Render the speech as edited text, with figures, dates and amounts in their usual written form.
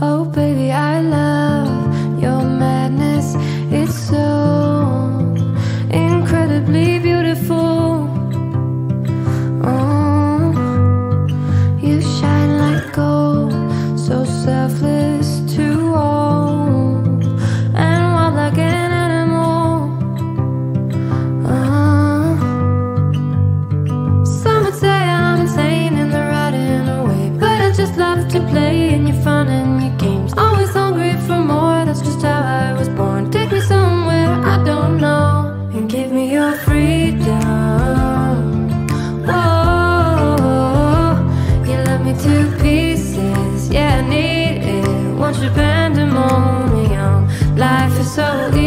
Oh baby, I love your madness. It's so incredibly beautiful. Oh, you shine like gold, so selfless to all, and wild like an animal. Some would say I'm insane in the right in a way, but I just love to play in your fun and your games. Always hungry for more, that's just how I was born. Take me somewhere I don't know, and give me your freedom. Whoa, you love me to pieces, yeah I need it. Want your pandemonium, life is so easy.